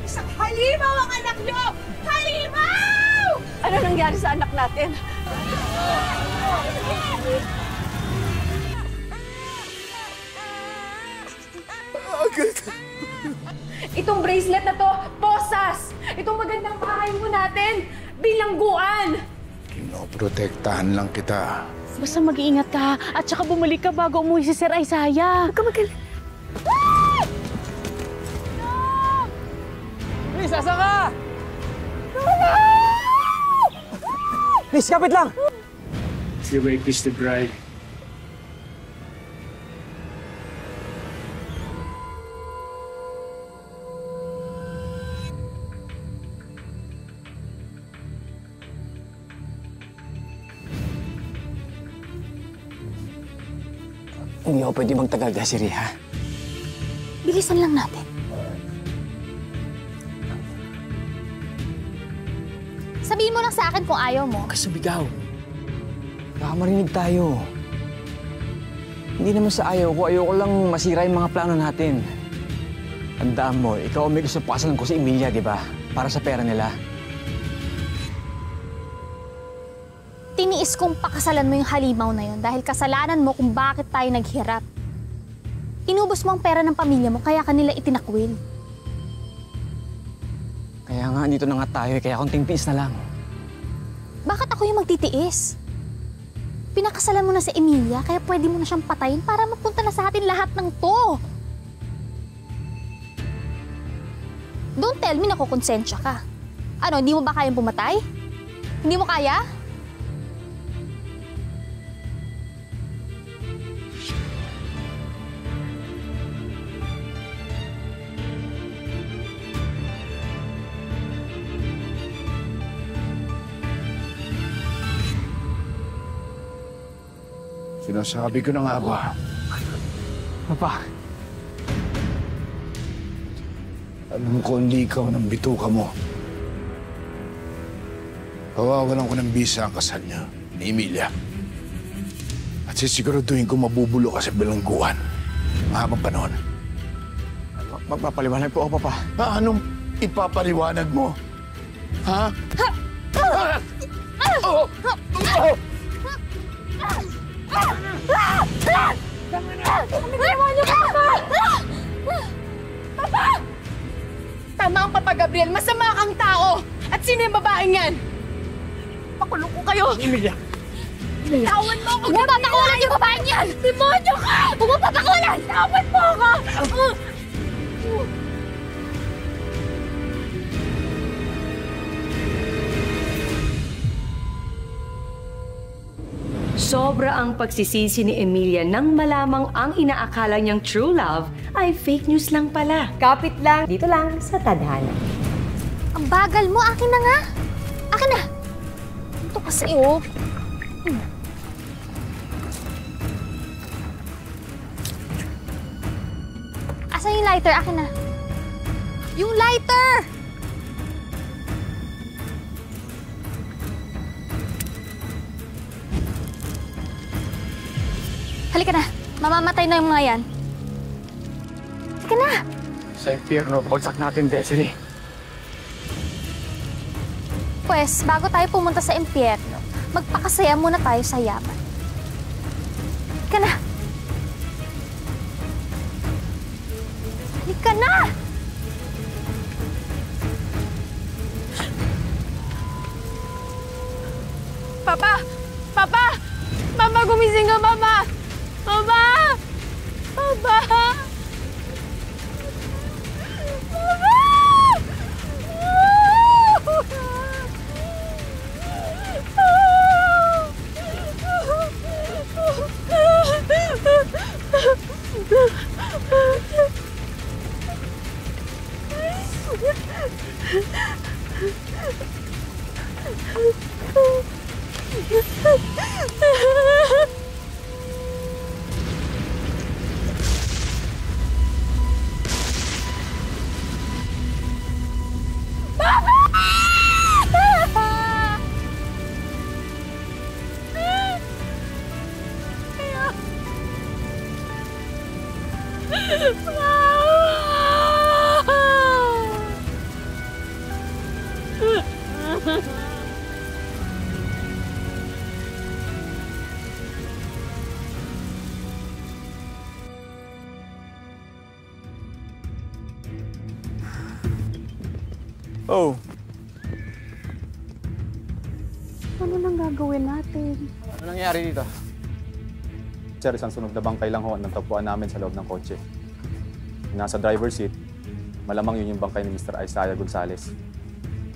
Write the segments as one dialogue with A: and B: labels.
A: Isang halimaw ang anak nyo! Halimaw!
B: Ano nangyari sa anak natin? Itong bracelet na to, posas! Itong magandang bahay mo natin, bilangguan!
C: Pinoprotektahan lang kita.
D: Basta mag-iingat ka at saka bumalik ka bago umuwi si Sir Isaiah.
B: Huwag ka magaling.
E: Miss, asa ka? Miss, kapit lang!
F: Si Rape is the bride.
E: Hindi ako pwede magtagal, Desiree, ha?
D: Bilisan lang natin.
G: Sabihin mo lang sa akin kung ayaw mo.
E: Huwag ka sumigaw. Baka marinig tayo. Hindi naman sa ayaw ko. Ayoko lang masira yung mga plano natin. Tandaan mo, ikaw ang may gusto pakasalan ko si Emilia, di ba? Para sa pera nila.
G: Tiniis kong pakasalan mo yung halimaw na yun dahil kasalanan mo kung bakit tayo naghirap. Inubos mo ang pera ng pamilya mo kaya kanila itinakwil.
E: Kaya nga, dito na nga tayo. Kaya konting tiis na lang.
G: Bakit ako yung magtitiis? Pinakasalan mo na si Emilia kaya pwede mo na siyang patayin para mapunta na sa atin lahat ng to. Don't tell me na kukonsensya ka. Ano, hindi mo ba kayang pumatay? Hindi mo kaya?
C: Sinasabi ko na nga ba?
E: Papa.
C: Alam ko hindi ikaw ng bituka mo. Pawawalan ko ng bisa ang kasal niya ni Emilia. At sisiguraduhin ko mabubulo ka sa bilangguan. Mahabang panahon.
E: Magpapaliwanag po ako, Papa.
C: Anong ipapaliwanag mo? Ha?
B: Ginawa niyo, Papa! Papa! Tama ang Papa Gabriel, masama kang tao! At sino yung babaeng yan? Pakulong ko kayo!
E: Emilia!
B: Tawan mo ako!
G: Huwag mo papakulan yung babaeng yan!
B: Demonyo ka!
G: Huwag mo papakulan!
B: Tawan mo ako!
H: Sobra ang pagsisisi ni Emilia nang malamang ang inaakala niyang true love ay fake news lang pala.
B: Kapit lang, dito lang sa Tadhana.
G: Ang bagal mo! Akin na nga! Akin na! Ito kasi, oh. Asan yung lighter? Akin na. Yung lighter! Halika na. Mamamatay na yung mga yan. Halika na.
E: Sa impyerno, bagsak natin, Desiree.
G: Pwes, bago tayo pumunta sa impyerno, magpakasaya muna tayo sa yaman. Halika na. Halika na!
B: Papa! Papa! Mama, gumising ka, Mama! Mama! Papa!
E: Oh,
D: Ano nang gagawin natin?
E: ano nangyari dito?
I: Sir, isang sunog na bangkay lang ho ang natagpuan namin sa loob ng kotse. Nasa driver's seat, malamang yun yung bangkay ni Mr. Isaiah Gonzalez.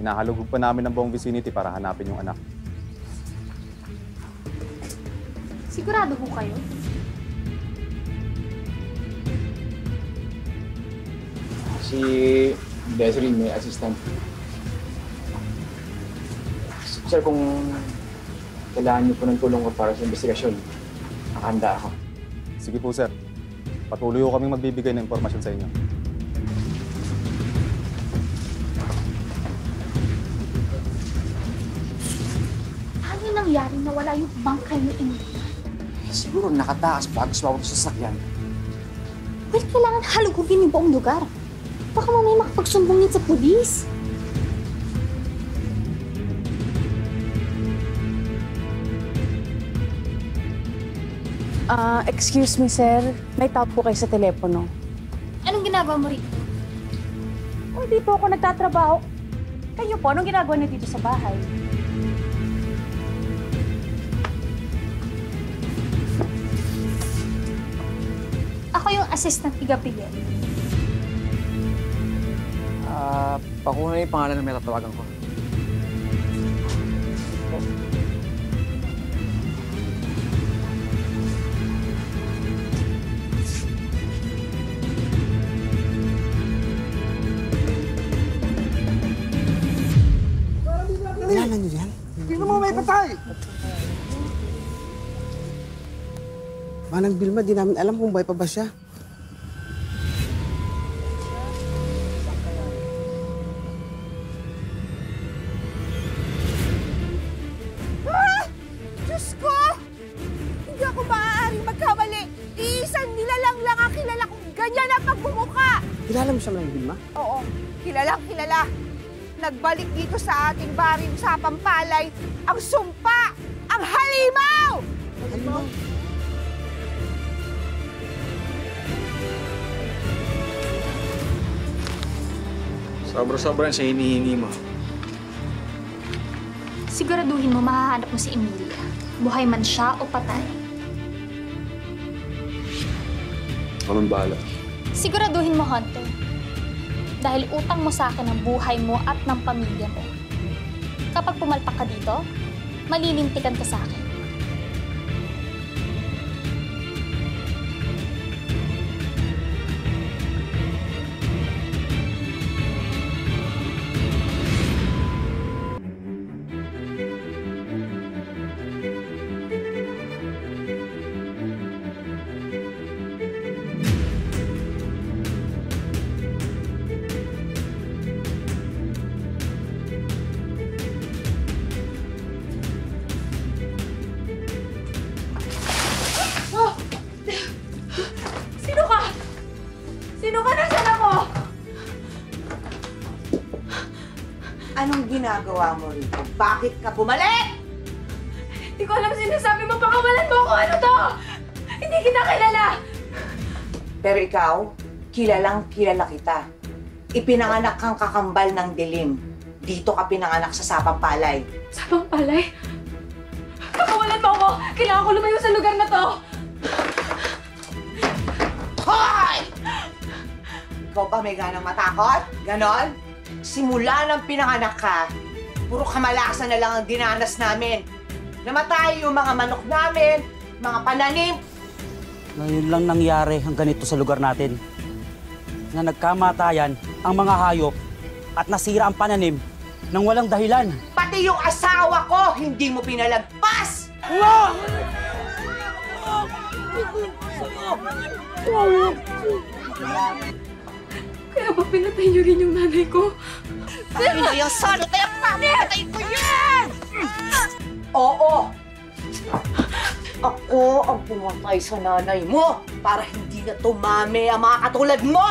I: Hinahalugog pa namin ang buong vicinity para hanapin yung anak.
G: Sigurado ho kayo?
E: Si Desiree, may assistant. Sir, kung kailangan niyo po ng tulong ko para sa investigasyon, nakahanda ako.
I: Sige po, sir. Patuloy ko kaming magbibigay ng impormasyon sa inyo.
G: Ano nangyari na wala yung bangkay ni Emilia?
E: Siguro nakataas bago sumawag sa sasakyan.
G: Well, kailangan halugugin yung buong lugar. Baka mamaya makapagsumbong yun sa pulis.
D: Excuse me, sir. May tawag po kayo sa telepono.
G: Anong ginagawa mo rito?
D: O, di po ako nagtatrabaho. Kayo po, anong ginagawa niyo dito sa bahay?
G: Ako yung assistant ni Gabriel.
E: Pakuna yung pangalan na may tatawagan ko.
J: Kailangan niyo yan? Sino mo may patay? Manang Vilma, di namin alam kung buhay pa ba siya.
A: Diyos ko! Hindi ako maaaring magkamali. Iisang nilalang lang ang kilala kong ganyan ang pagmumukha.
J: Kilala mo siya, Manang Vilma?
A: Oo, kilalang kilala. Nagbalik dito sa ating barin sa Pampalay ang sumpa, ang halimaw!
J: Halimaw?
E: Sobra-sobra sa hinihingi mo.
G: Siguraduhin mo mahahanap mo si Emilia. Buhay man siya o patay.
I: Anong bahala?
G: Siguraduhin mo, Hunter. Dahil utang mo sa akin ang buhay mo at ng pamilya mo. Kapag pumalpak ka dito, malilintikan ka sa akin.
A: Sino ka? Nasaan ako? Anong ginagawa mo rito? Bakit ka bumalik?
B: Hindi ko alam sinasabi mo. Pakawalan mo ako. Ano to? Hindi kita kilala.
A: Pero ikaw, kilalang kilala kita. Ipinanganak kang kakambal ng dilim. Dito ka pinanganak sa Sapang Palay.
B: Sapang Palay? Pakawalan mo ako. Kailangan ko lumayo sa lugar na to.
A: Hoy! Ikaw ba may ganang matakot? Ganon? Simula ng pinanganak ka, puro kamalasan na lang ang dinanas namin. Namatay yung mga manok namin, mga pananim.
K: Ngayon lang nangyari ang ganito sa lugar natin. Na nagkamatayan ang mga hayop at nasira ang pananim nang walang dahilan.
A: Pati yung asawa ko, hindi mo pinalagpas!
B: Kaya ba pinatay niyo rin yung nanay ko?
A: Sino yung sano? Kaya pamatay ko yan! Oo! Ako ang pumatay sa nanay mo para hindi na tumami ang mga katulad mo!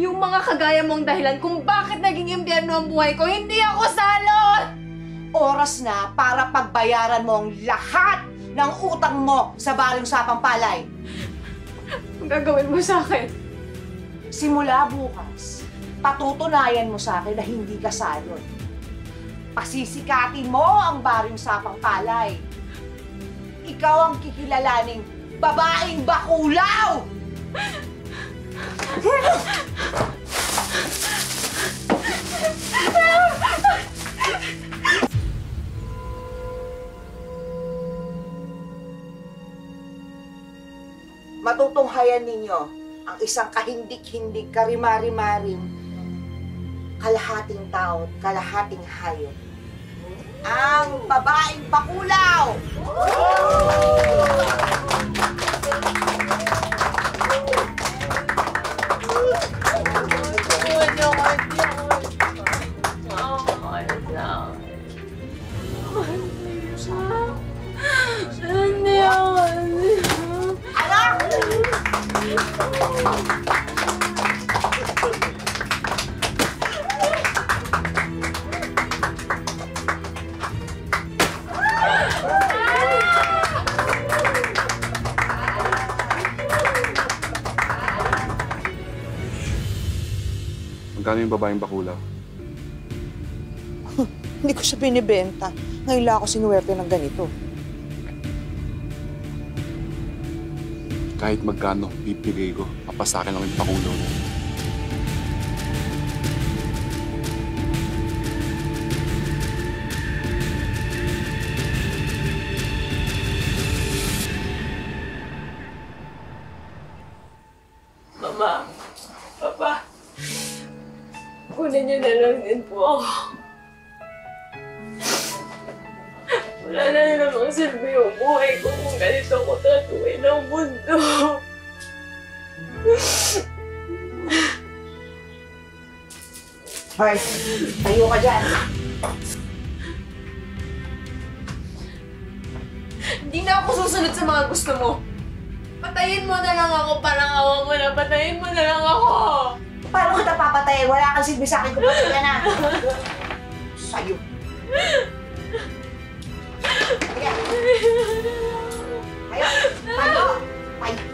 B: Yung mga kagaya mong dahilan kung bakit naging impyerno ang buhay ko, hindi ako salot!
A: Oras na para pagbayaran mo ang lahat ng utang mo sa Baling Sapang Palay.
B: Ang gagawin mo sa akin?
A: Simula bukas, patutunayan mo sa akin na hindi ka salot. Pasisikatin mo ang Baring Sapang Palay. Ikaw ang kikilalaning babaeng bakulaw! Matutunghayan ninyo ang isang kahindik-hindik, karimari-maring, kalahating tao, kalahating hayop. Ang babaeng bakulaw!
L: Magkano yung babaeng bakulaw?
A: Hindi ko siya binibenta. Ngayon lang ako sinuwerte ng ganito.
L: Kahit magkano, bibigay ko. Papasakin lang yung bakulaw mo.
B: Mama, Papa, kunin niyo na lang din po ako. Wala na namang silbi yung buhay ko kung ganito ko tatuin ang mundo.
A: Hoy, tayo ka dyan.
B: Hindi na ako susunod sa mga gusto mo. Patayin mo na lang ako, parang awa mo na. Patayin mo na lang ako.
A: Paano kita papatayin? Wala kang silbi sa akin kung patay ka na. Sa'yo. Sige. Tayo. Tayo.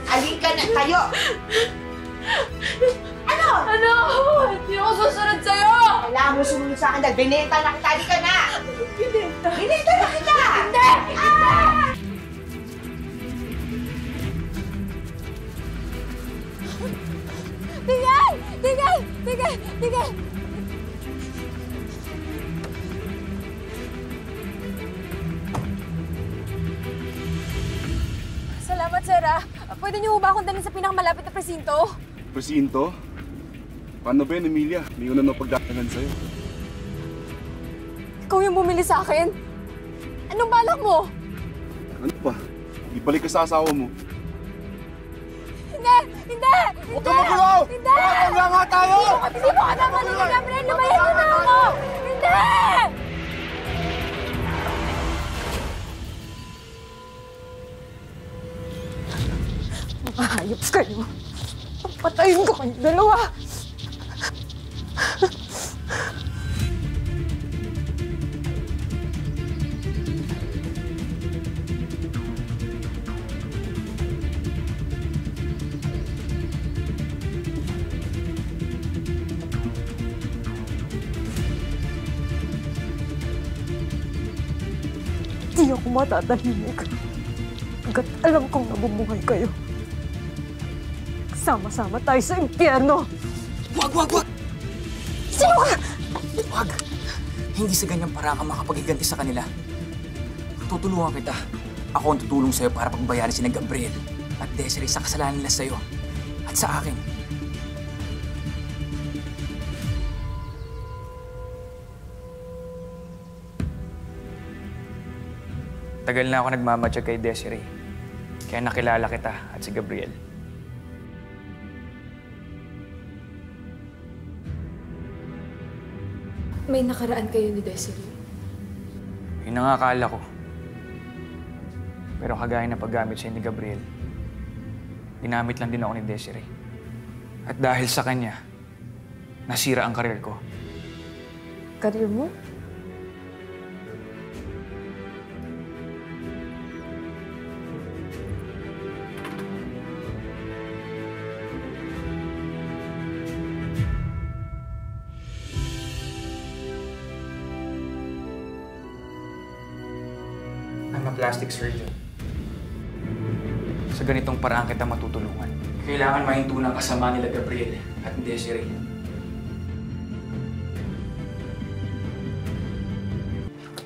A: Alika na. Tayo. Ano?
B: Ano? Hindi ako susunod sa'yo!
A: Kailangan mo sumunod sa akin dahil binenta na kita. Alika na.
B: Binenta?
A: Binenta na kita.
B: Hindi!
A: Ah!
B: Tigay! Tigay! Tigay! Tigay! Salamat, sir. Pwede niyo ba akong dalhin sa pinakamalapit na presinto?
L: Presinto? Paano ba yun, Emilia? May una na pagdatangan sa'yo.
B: Ikaw yung bumili sa akin? Anong balak mo?
L: Ano pa? Ibalik ka sa asawa mo.
B: Hindi! Hindi!
L: Huwag ka magulo!
B: Hindi!
L: Makatangga nga tayo!
B: Hindi mo ka tama na Gabriel! Lumayan mo na ako! Hindi! Mga hayop kayo. Patayin ko kayo dalawa. Hindi ako matatahimik. Hanggat alam kong nabubuhay kayo. Sama-sama tayo sa impyerno!
E: Wag, wag, wag!
B: Sino ka?
E: Wag! Hindi sa ganyang paraan ka makapaghiganti sa kanila. Tutulungan kita. Ako ang tutulong sa'yo para pagbayaran si Gabriel at Desiree sa kasalanan nila sa'yo at sa akin. Tagal na ako nagmamatsyag kay Desiree. Kaya nakilala kita at si Gabriel.
B: May nakaraan kayo ni Desiree.
E: Yun ang akala ko. Pero kagaya ng paggamit siya ni Gabriel, ginamit lang din ako ni Desiree. At dahil sa kanya, nasira ang karir ko.
B: Karir mo?
E: plastic surgeon. Sa ganitong paraan kita matutulungan. Kailangan mahinto ng kasama nila Gabriel at Desiree.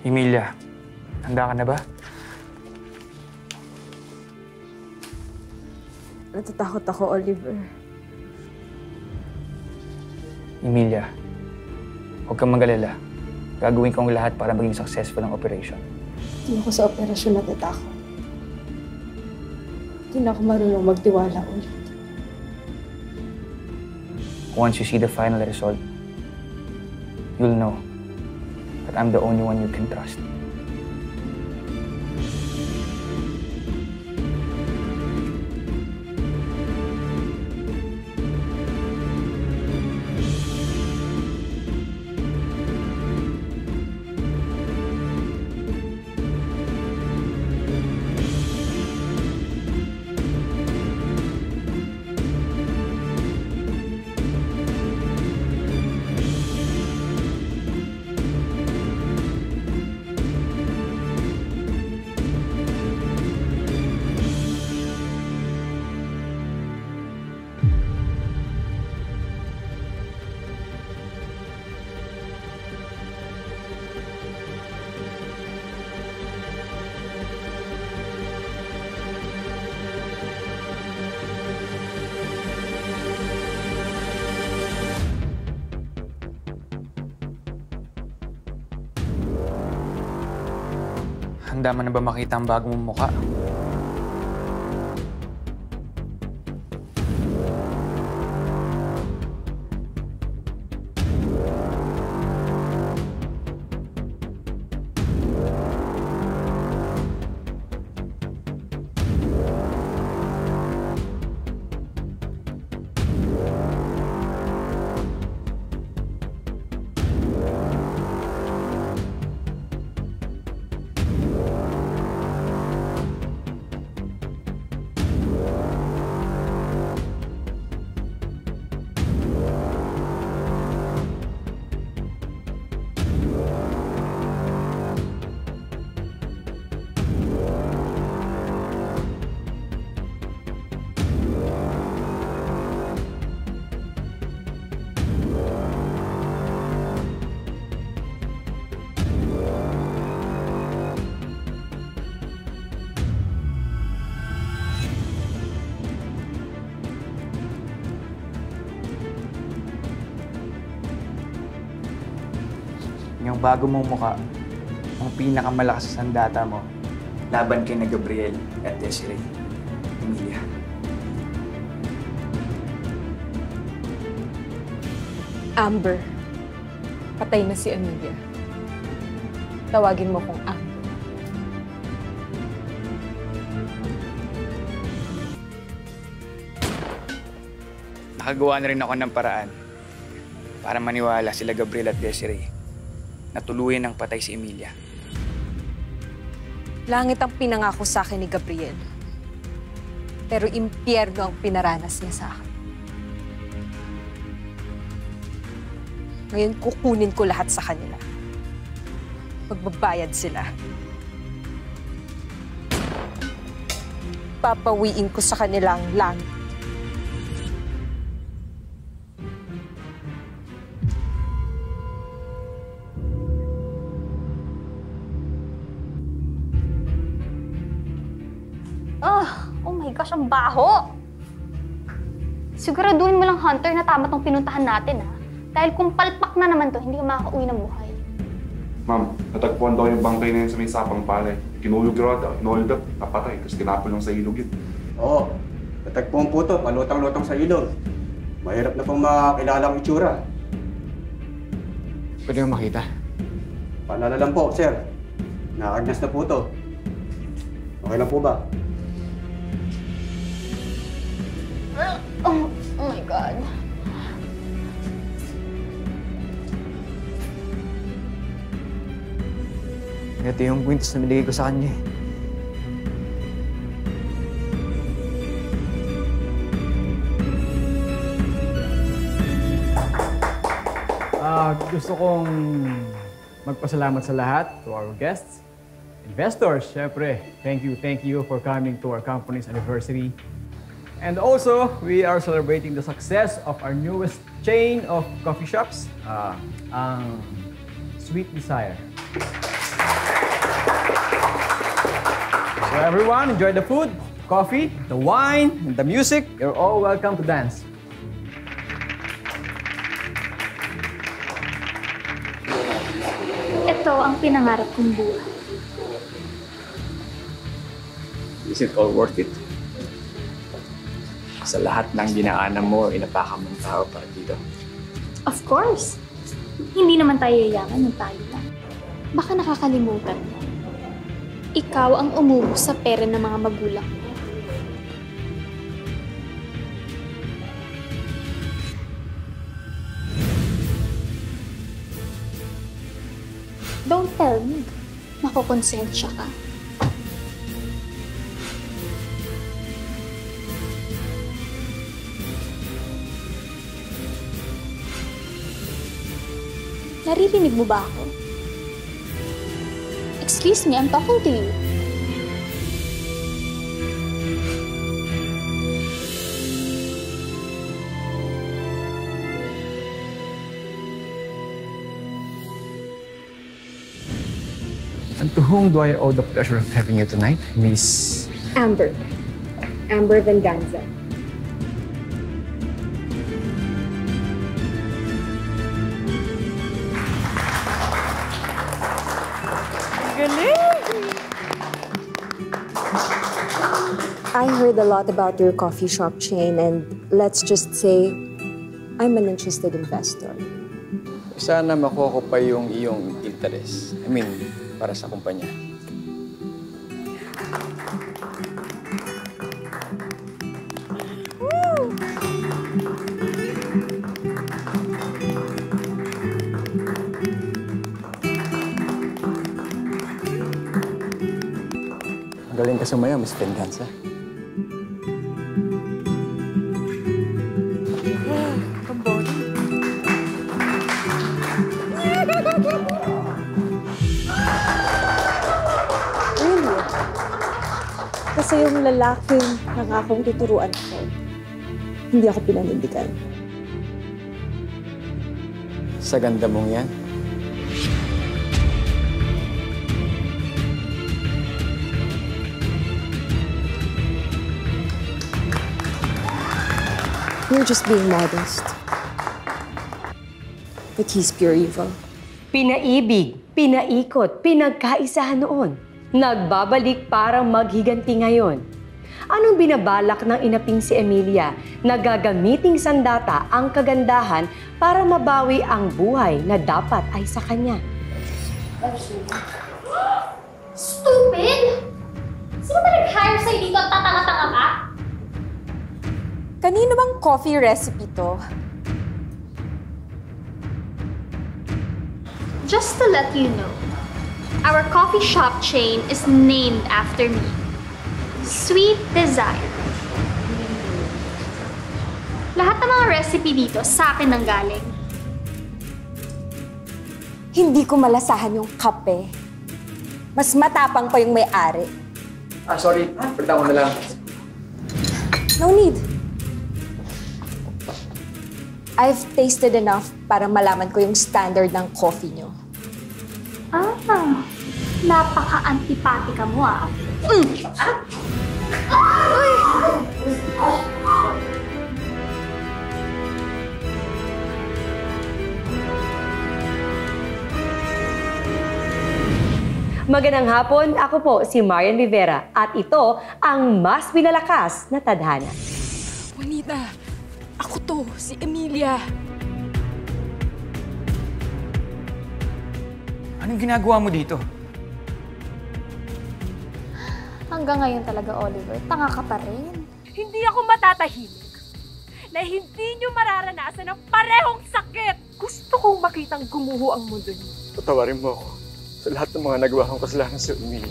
E: Emilia, handa ka na ba?
B: Natatakot ako, Oliver.
E: Emilia, huwag kang mag-alala. Gagawin ko ang lahat para maging successful ang operation.
B: Hindi ako sa operasyon natatakot. Hindi na ako marunong magtiwala ulit.
E: Once you see the final result, you'll know that I'm the only one you can trust. Handa mo na ba makita ang bago mong mukha? Yung bago mong mukha, ang pinakamalakas sa sandata mo, laban kay na Gabriel at Desiree. Emilia.
B: Amber, patay na si Emilia. Tawagin mo kong Amber.
E: Nakagawa na rin ako ng paraan para maniwala sila Gabriel at Desiree na tuluyan ng patay si Emilia.
B: Langit ang pinangako sa akin ni Gabriel. Pero impyerno ang pinaranas niya sa akin. Ngayon kukunin ko lahat sa kanila. Magbabayad sila. Papawiin ko sa kanila ang langit.
G: Oh my gosh, ang baho! Siguraduhin mo lang, Hunter, na tama tong pinuntahan natin, ha? Dahil kung palpak na naman to, hindi ka makakauwi ng buhay.
L: Ma'am, natagpuan daw yung bangkay na yun sa may sapang palay. Kinulog raw daw, inold up, napatay, tapos tinapon lang sa ilog yun.
J: Oo, natagpuan po to, malutang-lutang sa ilog. Mahirap na pong makakilala ang itsura.
E: Pwede mo makita?
J: Paalala lang po, sir. Nakagnas na po to. Okay lang po ba?
G: Oh my God.
E: Ito yung kwintas na binigay ko sa kanya.
M: Gusto kong magpasalamat sa lahat, to our guests.
E: Investors, syempre, thank you for coming to our company's anniversary. And also, we are celebrating the success of our newest chain of coffee shops, ang Sweet Desire. So everyone, enjoy the food, coffee, the wine, and the music. You're all welcome to dance.
G: Ito ang pinangarap kong buhay.
E: Is it all worth it? Sa lahat ng dinaanan mo, inapakan mong tao para dito.
G: Of course. Hindi naman tayo yayaman ng tayo lang. Baka nakakalimutan mo. Ikaw ang umubos sa pera ng mga magulang mo. Don't tell me. Makukonsensya ka. Naririnig mo ba ako? Excuse me, I'm talking to you.
E: And to whom do I owe the pleasure of having you tonight, Miss...
B: Amber. Amber Venganza.
M: I heard a lot about your coffee shop chain and let's just say, I'm an interested investor.
E: Sana makuha ko pa yung iyong interest. I mean, para sa kumpanya. Galing ka sumaya, Miss Venganza.
M: Really? Kasi yung lalaking nangakong tuturuan ko, hindi ako pinanindigan.
E: Sa ganda mong yan.
M: You're just being modest. But he's pure evil.
H: Pinaibig, pinaikot, pinagkaisahan noon. Nagbabalik para maghiganti ngayon. Anong binabalak ng inaping si Emilia na gagamiting sandata ang kagandahan para mabawi ang buhay na dapat ay sa kanya?
G: Stupid! Sino ba nag-hire sa'yo dito at tatanga-tanga ka?
M: Kanino bang coffee recipe to?
G: Just to let you know, our coffee shop chain is named after me. Sweet Desire. Lahat ng mga recipe dito sa akin nanggaling.
M: Hindi ko malasahan yung kape. Mas matapang pa yung may-ari.
E: Sorry. Pagda ko na lang.
M: No need. I've tasted enough para malaman ko yung standard ng coffee nyo.
G: Napaka-antipatika mo ah.
H: Magandang hapon, ako po si Marian Rivera at ito ang mas pinalakas na tadhana.
B: Juanita, ako to, si Emilia.
E: Anong ginagawa mo dito?
G: Hanggang ngayon talaga, Oliver, tanga ka pa rin.
D: Hindi ako matatahimik na hindi nyo mararanasan ang parehong sakit. Gusto kong makitang gumuho ang mundo niyo.
E: Patawarin mo ako sa lahat ng mga nagawa kong kasalanan sa Emilia.